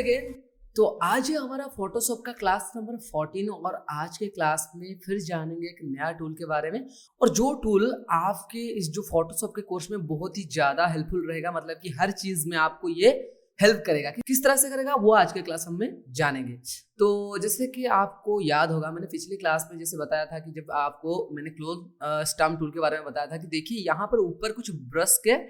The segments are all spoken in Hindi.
अगेन। तो आज है हमारा फोटोशॉप का क्लास नंबर 14 और आज के क्लास में फिर जानेंगे एक नया टूल के बारे में। और जो टूल आपके इस जो फोटोशॉप के कोर्स में बहुत ही ज़्यादा हेल्पफुल रहेगा, मतलब कि हर चीज़ में आपको ये हेल्प करेगा। कि किस तरह से करेगा वो आज के क्लास हम में जानेंगे। तो जैसे कि आपको याद होगा, मैंने पिछली क्लास में जैसे बताया था कि जब आपको मैंने क्लोज स्टम्प टूल के बारे में बताया था कि देखिए यहाँ पर ऊपर कुछ ब्रश के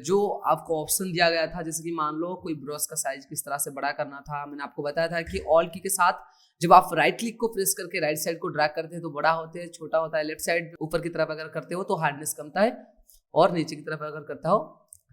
जो आपको ऑप्शन दिया गया था, जैसे कि मान लो कोई ब्रश का साइज किस तरह से बड़ा करना था। मैंने आपको बताया था कि ऑल की के साथ जब आप राइट क्लिक को प्रेस करके राइट साइड को ड्रैग करते हैं तो बड़ा होते हैं, छोटा होता है। लेफ्ट साइड ऊपर की तरफ अगर करते हो तो हार्डनेस कमता है और नीचे की तरफ अगर करता हो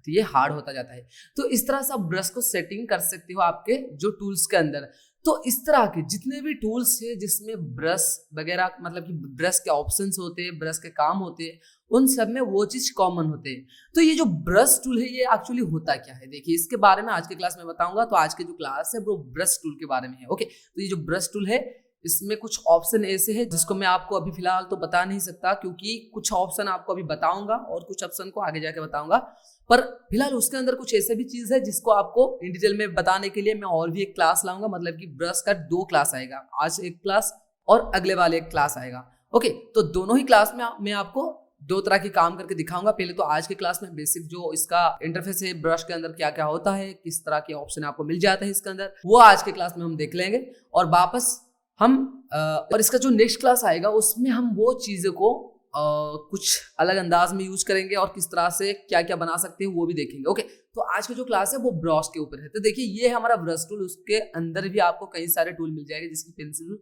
तो ये हार्ड होता जाता है। तो इस तरह से आप ब्रश को सेटिंग कर सकते हो आपके जो टूल्स के अंदर। तो इस तरह के जितने भी टूल्स है जिसमें ब्रश वगैरह, मतलब कि ब्रश के ऑप्शंस होते हैं, ब्रश के काम होते हैं, उन सब में वो चीज कॉमन होते हैं। तो ये जो ब्रश टूल है ये एक्चुअली होता क्या है, देखिए इसके बारे में आज के क्लास में बताऊंगा। तो आज के जो क्लास है वो ब्रश टूल के बारे में है। ओके, तो ये जो ब्रश टूल है इसमें कुछ ऑप्शन ऐसे है जिसको मैं आपको अभी फिलहाल तो बता नहीं सकता, क्योंकि कुछ ऑप्शन आपको अभी बताऊंगा और कुछ ऑप्शन को आगे जाके बताऊंगा। पर फिलहाल उसके अंदर कुछ ऐसे भी चीज है जिसको आपको इन डिटेल में बताने के लिए मैं और भी एक क्लास लाऊंगा। मतलब कि ब्रश का 2 क्लास आएगा, आज एक क्लास और अगले वाले एक क्लास आएगा। ओके, तो दोनों ही क्लास में मैं आपको 2 तरह के काम करके दिखाऊंगा। पहले तो आज के क्लास में बेसिक जो इसका इंटरफेस है, ब्रश के अंदर क्या क्या होता है, किस तरह के ऑप्शन आपको मिल जाता है इसके अंदर, वो आज के क्लास में हम देख लेंगे। और वापस हम और इसका जो नेक्स्ट क्लास आएगा उसमें हम वो चीज़ों को कुछ अलग अंदाज में यूज करेंगे और किस तरह से क्या क्या बना सकते हैं वो भी देखेंगे। ओके, तो आज का जो क्लास है वो ब्रश के ऊपर है। तो देखिए ये है हमारा ब्रश टूल, उसके अंदर भी आपको कई सारे टूल मिल जाएंगे, जैसे पेंसिल,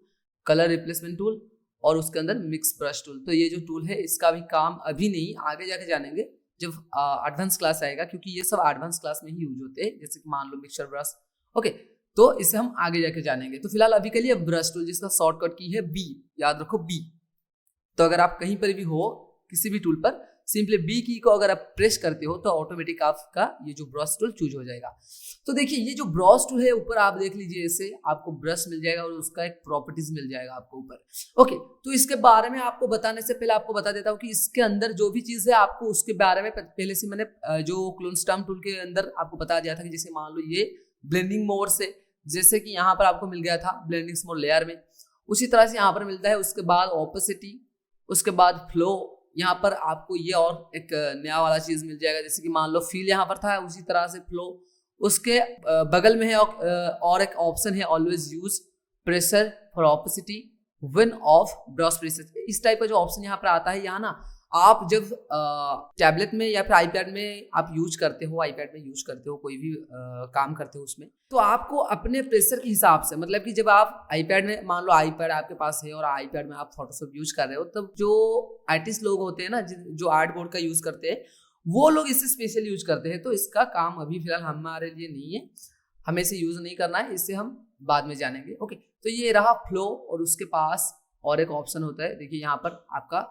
कलर रिप्लेसमेंट टूल और उसके अंदर मिक्स ब्रश टूल। तो ये जो टूल है इसका भी काम अभी नहीं, आगे जाके जानेंगे जब एडवांस क्लास आएगा, क्योंकि ये सब एडवांस क्लास में ही यूज होते हैं, जैसे कि मान लो मिक्सचर ब्रश। ओके, तो इसे हम आगे जाके जानेंगे। तो फिलहाल अभी के लिए ब्रश टूल जिसका शॉर्टकट की है बी, याद रखो बी। तो अगर आप कहीं पर भी हो किसी भी टूल पर, सिंपली बी की को अगर आप प्रेस करते हो तो ऑटोमेटिक आपका ये जो ब्रश टूल चूज हो जाएगा। तो देखिए ये जो ब्रश टूल है ऊपर आप देख लीजिए, ऐसे आपको ब्रश मिल जाएगा और उसका एक प्रॉपर्टीज मिल जाएगा आपको ऊपर। ओके, तो इसके बारे में आपको बताने से पहले आपको बता देता हूँ कि इसके अंदर जो भी चीज है आपको उसके बारे में पहले से मैंने जो क्लोन स्टम्प टूल के अंदर आपको बता दिया था कि जैसे मान लो ये ब्लेंडिंग मोड से, जैसे कि यहाँ पर आपको मिल गया था ब्लेंडिंग मोड लेयर में, उसी तरह से यहाँ पर मिलता है। उसके बाद ऑपोसिटी, उसके बाद फ्लो, यहाँ पर आपको ये और एक नया वाला चीज मिल जाएगा, जैसे कि मान लो फील यहाँ पर था, उसी तरह से फ्लो। उसके बगल में है और एक ऑप्शन है always use pressure for opacity when of brush pressure. इस टाइप का जो ऑप्शन यहाँ पर आता है, यहाँ ना आप जब टैबलेट में या फिर आईपैड में आप यूज करते हो, आईपैड में यूज करते हो, कोई भी काम करते हो उसमें, तो आपको अपने प्रेशर के हिसाब से, मतलब कि जब आप आईपैड में, मान लो आईपैड आपके पास है और आईपैड में आप फोटोशॉप यूज कर रहे हो, तब जो आर्टिस्ट लोग होते हैं ना, जो आर्ट बोर्ड का यूज करते हैं, वो लोग इसे स्पेशल यूज करते हैं। तो इसका काम अभी फिलहाल हमारे लिए नहीं है, हमें इसे यूज नहीं करना है, इससे हम बाद में जानेंगे। ओके, तो ये रहा फ्लो और उसके पास और एक ऑप्शन होता है, देखिए यहाँ पर आपका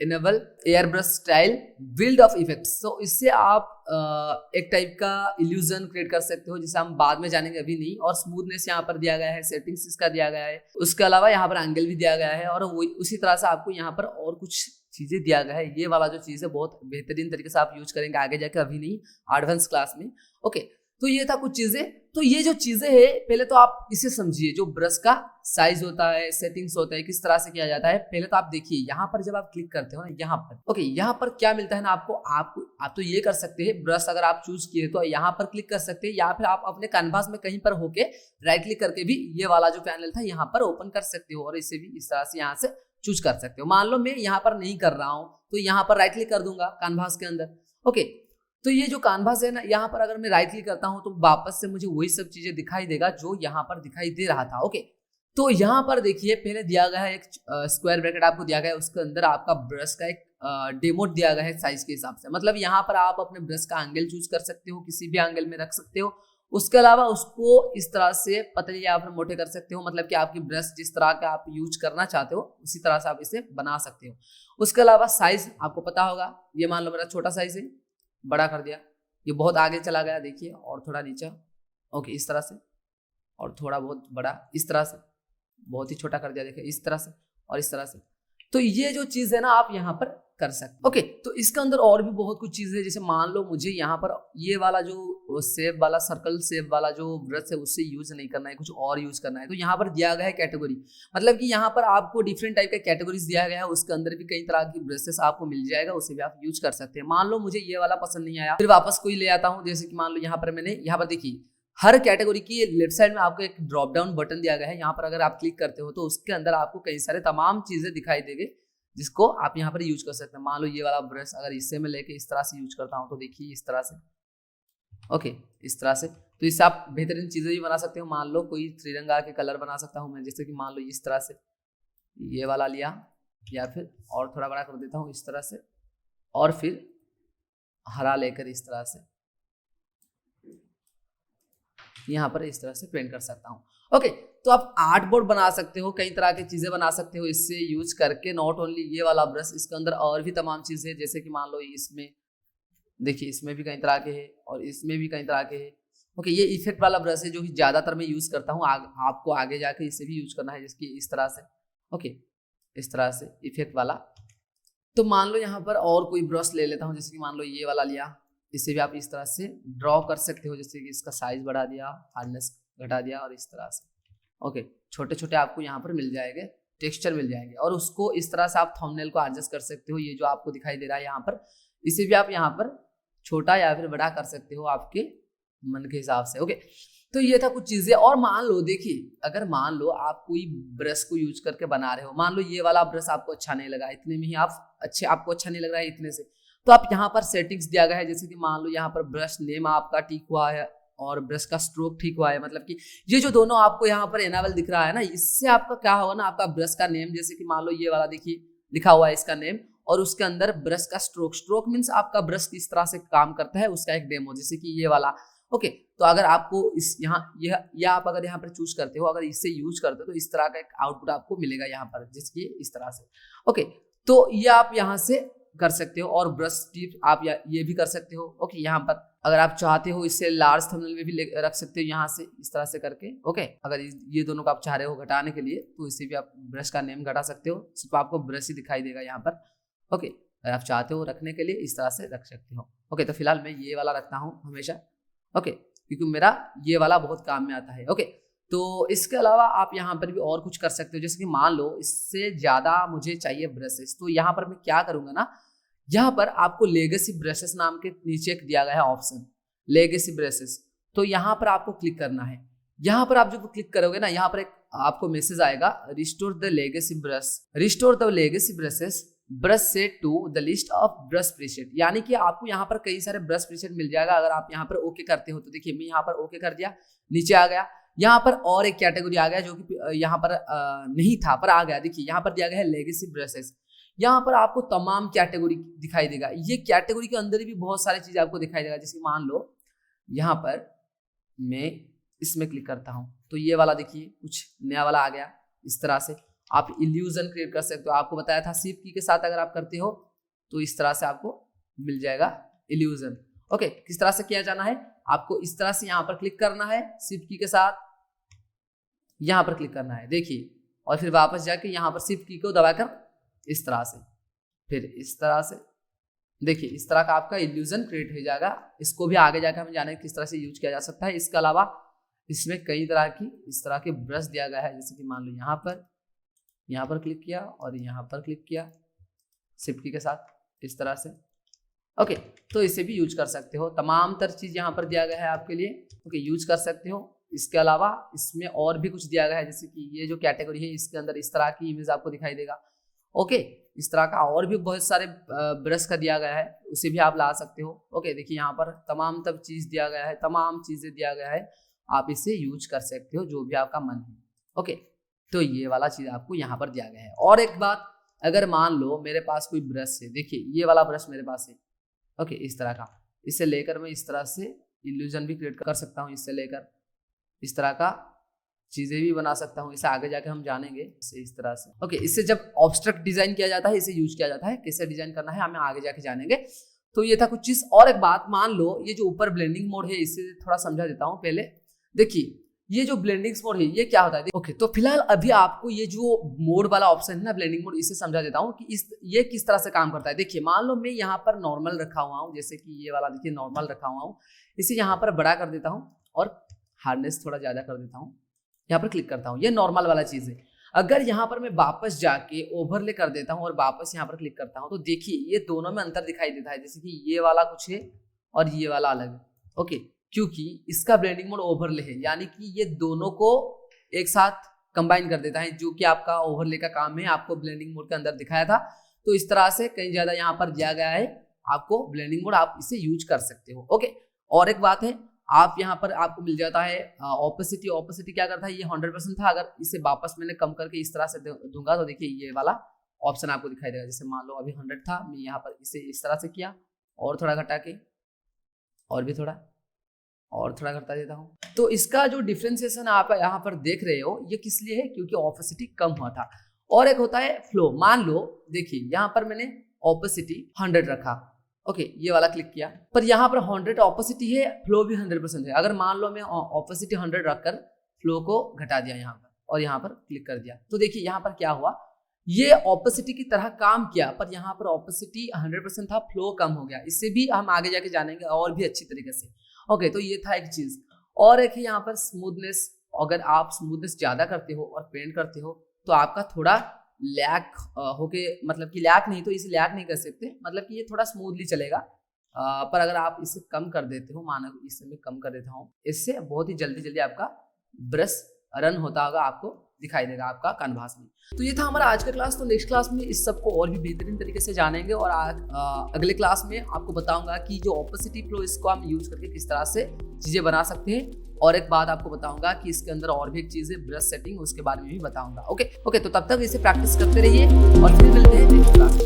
enable air brush style build of effects. तो इससे आप एक टाइप का इल्यूजन क्रिएट कर सकते हो, जिसे हम बाद में जानेंगे, अभी नहीं। और स्मूथनेस यहाँ पर दिया गया है, सेटिंग्स इसका दिया गया है, उसके अलावा यहाँ पर एंगल भी दिया गया है और वो उसी तरह से आपको यहाँ पर और कुछ चीजें दिया गया है। ये वाला जो चीज है बहुत बेहतरीन तरीके से आप यूज करेंगे आगे जाके, अभी नहीं, एडवांस क्लास में। ओके, तो ये था कुछ चीजें। तो ये जो चीजें है पहले तो आप इसे समझिए, जो ब्रश का साइज होता है, सेटिंग्स होता है, किस तरह से किया जाता है। पहले तो आप देखिए यहाँ पर जब आप क्लिक करते हो ना, यहाँ पर ओके, यहाँ पर क्या मिलता है ना आपको, आप तो ये कर सकते हैं, ब्रश अगर आप चूज किए तो यहाँ पर क्लिक कर सकते हैं, या फिर आप अपने कैनवास में कहीं पर होके राइट क्लिक करके भी ये वाला जो पैनल था यहाँ पर ओपन कर सकते हो और इसे भी इस तरह से यहाँ से चूज कर सकते हो। मान लो मैं यहाँ पर नहीं कर रहा हूँ तो यहाँ पर राइट क्लिक कर दूंगा कैनवास के अंदर। ओके, तो ये जो कैनवास है ना, यहाँ पर अगर मैं राइट क्लिक करता हूँ तो वापस से मुझे वही सब चीजें दिखाई देगा जो यहाँ पर दिखाई दे रहा था। ओके, तो यहाँ पर देखिए पहले दिया गया है एक स्क्वायर ब्रैकेट आपको दिया गया है, उसके अंदर आपका ब्रश का एक डेमो दिया गया है साइज के हिसाब से। मतलब यहाँ पर आप अपने ब्रश का एंगल चूज कर सकते हो, किसी भी एंगल में रख सकते हो। उसके अलावा उसको इस तरह से पतले या फिर मोटे कर सकते हो, मतलब कि आपकी ब्रश जिस तरह का आप यूज करना चाहते हो उसी तरह से आप इसे बना सकते हो। उसके अलावा साइज आपको पता होगा, ये मान लो मेरा छोटा साइज है, बड़ा कर दिया, ये बहुत आगे चला गया, देखिए, और थोड़ा नीचे। ओके, इस तरह से, और थोड़ा बहुत बड़ा, इस तरह से, बहुत ही छोटा कर दिया, देखिए इस तरह से और इस तरह से। तो ये जो चीज है ना आप यहाँ पर कर सकते। ओके, तो इसके अंदर और भी बहुत कुछ चीजें है, जैसे मान लो मुझे यहाँ पर ये वाला जो वो शेप वाला, सर्कल शेप वाला जो ब्रश है उससे यूज नहीं करना है, कुछ और यूज करना है। तो यहाँ पर दिया गया है कैटेगरी, मतलब कि यहाँ पर आपको डिफरेंट टाइप का कैटेगरीज दिया गया है, उसके अंदर भी कई तरह की ब्रशेस आपको मिल जाएगा, उसे भी आप यूज कर सकते हैं। मान लो मुझे ये वाला पसंद नहीं आया, फिर वापस कोई ले आता हूँ। जैसे कि मान लो यहाँ पर मैंने, यहाँ पर देखिए हर कैटेगरी की लेफ्ट साइड में आपको एक ड्रॉप डाउन बटन दिया गया है। यहाँ पर अगर आप क्लिक करते हो तो उसके अंदर आपको कई सारे तमाम चीजें दिखाई देंगे जिसको आप यहाँ पर यूज कर सकते हैं। मान लो ये वाला ब्रश अगर इससे मैं लेके इस तरह से यूज करता हूँ तो देखिए इस तरह से, ओके इस तरह से। तो इससे आप बेहतरीन चीजें भी बना सकते हो। मान लो कोई त्रिरंगा के कलर बना सकता हूँ मैं, जैसे कि मान लो इस तरह से ये वाला लिया, या फिर और थोड़ा बड़ा कर देता हूँ इस तरह से, और फिर हरा लेकर इस तरह से यहाँ पर इस तरह से पेंट कर सकता हूँ। ओके, तो आप आर्ट बोर्ड बना सकते हो, कई तरह की चीजें बना सकते हो इससे यूज करके। नॉट ओनली ये वाला ब्रश, इसके अंदर और भी तमाम चीजें, जैसे कि मान लो इसमें देखिए, इसमें भी कई तरह के हैं और इसमें भी कई तरह के हैं। ओके, ये इफेक्ट वाला ब्रश है जो कि ज्यादातर मैं यूज करता हूँ। आपको आगे जाके इसे भी यूज करना है, जिसकी इस तरह से, ओके इस तरह से इफेक्ट वाला। तो मान लो यहाँ पर और कोई ब्रश ले लेता हूँ, जैसे कि मान लो ये वाला लिया, इसे भी आप इस तरह से ड्रॉ कर सकते हो, जैसे कि इसका साइज बढ़ा दिया, हार्डनेस घटा दिया, और इस तरह से। ओके, छोटे छोटे आपको यहाँ पर मिल जाएंगे, टेक्सचर मिल जाएंगे, और उसको इस तरह से आप थंबनेल को एडजस्ट कर सकते हो। ये जो आपको दिखाई दे रहा है यहाँ पर, इसे भी आप यहाँ पर छोटा या फिर बड़ा कर सकते हो आपके मन के हिसाब से। ओके, तो ये था कुछ चीजें। और मान लो देखिए, अगर मान लो आप कोई ब्रश को यूज करके बना रहे हो, मान लो ये वाला ब्रश आपको अच्छा नहीं लगा, इतने में ही आपको अच्छा नहीं लग रहा है इतने से, तो आप यहाँ पर सेटिंग्स दिया गया है, जैसे कि मान लो यहाँ पर ब्रश नेम आपका ठीक हुआ है और ब्रश का स्ट्रोक ठीक हुआ है, मतलब कि ये जो दोनों आपको यहाँ पर एनाबल दिख रहा है ना, इससे आपका क्या होगा ना, आपका ब्रश का नेम, जैसे कि मान लो ये वाला देखिए लिखा हुआ है इसका नेम, और उसके अंदर ब्रश का स्ट्रोक मीन्स आपका ब्रश किस तरह से काम करता है उसका एक डेमो, जैसे कि ये वाला। ओके, तो अगर आपको इस यहाँ यह आप अगर यहाँ पर चूज करते हो, अगर इससे यूज करते हो तो इस तरह का एक आउटपुट आपको मिलेगा यहाँ पर, जिसकी इस तरह से। ओके, तो ये आप यहाँ से कर सकते हो, और ब्रश टिप आप ये भी कर सकते हो। ओके, यहाँ पर अगर आप चाहते हो इससे लार्ज थंबनेल में भी रख सकते हो, यहाँ से इस तरह से करके। ओके, अगर ये दोनों को आप चाह रहे हो घटाने के लिए, तो इसे भी आप ब्रश का नेम घटा सकते हो, सिर्फ आपको ब्रश ही दिखाई देगा यहाँ पर। ओके, अगर आप चाहते हो रखने के लिए इस तरह से रख सकते हो। ओके, तो फिलहाल मैं ये वाला रखता हूँ हमेशा, ओके, क्योंकि मेरा ये वाला बहुत काम में आता है। ओके, तो इसके अलावा आप यहाँ पर भी और कुछ कर सकते हो, जैसे कि मान लो इससे ज़्यादा मुझे चाहिए ब्रशेस, तो यहाँ पर मैं क्या करूँगा ना, यहाँ पर आपको लेगेसी ब्रशेस नाम के नीचे एक दिया गया है ऑप्शन, लेगेसी ब्रशेस। तो यहाँ पर आपको क्लिक करना है। यहाँ पर आप जब क्लिक करोगे ना, यहाँ पर एक आपको मैसेज आएगा, restore the legacy brushes brush set to the list of brush preset, यानी कि आपको यहाँ पर कई सारे ब्रश प्रीसेट मिल जाएगा अगर आप यहाँ पर ओके करते हो। तो देखिए मैं यहाँ पर ओके कर दिया, नीचे आ गया। यहाँ पर और एक कैटेगरी आ गया जो कि यहाँ पर नहीं था पर आ गया। देखिए यहाँ पर दिया गया है लेगेसी ब्रशेस। यहाँ पर आपको तमाम कैटेगरी दिखाई देगा। ये कैटेगरी के अंदर भी बहुत सारी चीजें आपको दिखाई देगा, जैसे मान लो यहाँ पर मैं इसमें क्लिक करता हूँ तो ये वाला देखिए कुछ नया वाला आ गया। इस तरह से आप इल्यूजन क्रिएट कर सकते हो। आपको बताया था शिफ्ट की के साथ अगर आप करते हो तो इस तरह से आपको मिल जाएगा इल्यूजन। ओके, किस तरह से किया जाना है, आपको इस तरह से यहाँ पर क्लिक करना है, शिफ्ट की के साथ यहाँ पर क्लिक करना है, देखिए, और फिर वापस जाके यहाँ पर शिफ्ट की को दबाकर इस तरह से, फिर इस तरह से, देखिए इस तरह का आपका इल्यूजन क्रिएट हो जाएगा। इसको भी आगे जाकर हम जानेंगे किस तरह से यूज किया जा सकता है। इसके अलावा इसमें कई तरह की इस तरह के ब्रश दिया गया है, जैसे कि मान लो यहाँ पर क्लिक किया और यहाँ पर क्लिक किया शिफ्ट की के साथ इस तरह से। ओके, तो इसे भी यूज कर सकते हो। तमाम तर चीज यहाँ पर दिया गया है आपके लिए। ओके, यूज कर सकते हो। इसके अलावा इसमें और भी कुछ दिया गया है, जैसे कि ये जो कैटेगरी है इसके अंदर इस तरह की इमेज आपको दिखाई देगा। ओके, इस तरह का और भी बहुत सारे ब्रश का दिया गया है, उसे भी आप ला सकते हो। ओके, देखिए यहाँ पर तमाम तब चीज दिया गया है, तमाम चीजें दिया गया है, आप इसे यूज कर सकते हो जो भी आपका मन है। ओके, तो ये वाला चीज आपको यहाँ पर दिया गया है। और एक बात, अगर मान लो मेरे पास कोई ब्रश है, देखिए ये वाला ब्रश मेरे पास है। ओके, इस तरह का, इसे लेकर मैं इस तरह से इल्यूजन भी क्रिएट कर सकता हूँ, इससे लेकर इस तरह का चीजें भी बना सकता हूँ। इसे आगे जाके हम जानेंगे इस तरह से। ओके, इससे जब ऑब्स्ट्रक्ट डिजाइन किया जाता है, इसे यूज किया जाता है, कैसे डिजाइन करना है हमें आगे जाके जानेंगे। तो ये था कुछ चीज। और एक बात, मान लो ये जो ऊपर ब्लेंडिंग मोड है, इसे थोड़ा समझा देता हूँ पहले। देखिए ये जो ब्लेंडिंग मोड है ये क्या होता है। ओके, तो फिलहाल अभी आपको ये जो मोड वाला ऑप्शन है ना, ब्लेंडिंग मोड, इसे समझा देता हूँ कि ये किस तरह से काम करता है। देखिए, मान लो मैं यहाँ पर नॉर्मल रखा हुआ हूँ, जैसे कि ये वाला देखिए नॉर्मल रखा हुआ हूँ, इसे यहाँ पर बड़ा कर देता हूँ और हार्डनेस थोड़ा ज्यादा कर देता हूँ, यहाँ पर क्लिक करता हूँ, ये नॉर्मल वाला चीज है। अगर यहाँ पर मैं वापस जाके ओवरले कर देता हूँ और वापस यहाँ पर क्लिक करता हूँ, तो देखिए ये दोनों में अंतर दिखाई देता है, जैसे कि ये वाला कुछ है और ये वाला अलग है। ओके, क्योंकि इसका ब्लेंडिंग मोड ओवरले है, यानी कि ये दोनों को एक साथ कंबाइन कर देता है, जो कि आपका ओवरले का काम है, आपको ब्लेंडिंग मोड के अंदर दिखाया था। तो इस तरह से कहीं ज्यादा यहाँ पर दिया गया है आपको ब्लेंडिंग मोड, आप इसे यूज कर सकते हो। ओके, और एक बात है, आप यहाँ पर आपको मिल जाता है ऑपोसिटी। ऑपोसिटी क्या करता है, ये 100% था, अगर इसे वापस मैंने कम करके इस तरह से दूंगा तो देखिए ये वाला ऑप्शन आपको दिखाई देगा। जैसे मान लो अभी 100 था, मैं यहाँ पर इसे इस तरह से किया और थोड़ा घटा के और भी थोड़ा और थोड़ा घटा देता हूँ। तो इसका जो डिफ्रेंसिएशन आप यहाँ पर देख रहे हो, ये किस लिए है, क्योंकि ऑपोसिटी कम हुआ था। और एक होता है फ्लो। मान लो देखिए यहाँ पर मैंने ऑपोसिटी 100 रखा, ओके, ये वाला क्लिक किया, पर यहाँ पर 100 ऑपोसिटी है, फ्लो भी 100% है। अगर मान लो मैं ऑपोसिटी 100 रखकर फ्लो को घटा दिया यहाँ पर और यहाँ पर क्लिक कर दिया, तो देखिए यहाँ पर क्या हुआ, ये ऑपोसिटी की तरह काम किया, पर यहाँ पर ऑपोसिटी 100% था, फ्लो कम हो गया। इससे भी हम आगे जाके जानेंगे और भी अच्छी तरीके से। ओके, तो ये था एक चीज। और एक है यहाँ पर स्मूथनेस। अगर आप स्मूथनेस ज्यादा करते हो और पेंट करते हो तो आपका थोड़ा लैक होके, मतलब कि लैक नहीं, तो इसे लैक नहीं कर सकते, मतलब कि ये थोड़ा स्मूथली चलेगा। पर अगर आप इसे कम कर देते हो, मानो इसे मैं कम कर देता हूँ, इससे बहुत ही जल्दी जल्दी आपका ब्रश रन होता होगा, आपको दिखाई देगा आपका कैनवास में। तो ये था हमारा आज का क्लास। तो नेक्स्ट क्लास में इस सब को और भी बेहतरीन तरीके से जानेंगे और अगले क्लास में आपको बताऊंगा कि जो ऑपोसिटी फ्लो, इसको हम यूज करके किस तरह से चीजें बना सकते हैं। और एक बात आपको बताऊंगा कि इसके अंदर और भी एक चीज है ब्रश सेटिंग, उसके बारे में भी बताऊंगा। ओके, तो तब तक इसे प्रैक्टिस करते रहिए और फिर मिलते हैं नेक्स्ट क्लास में।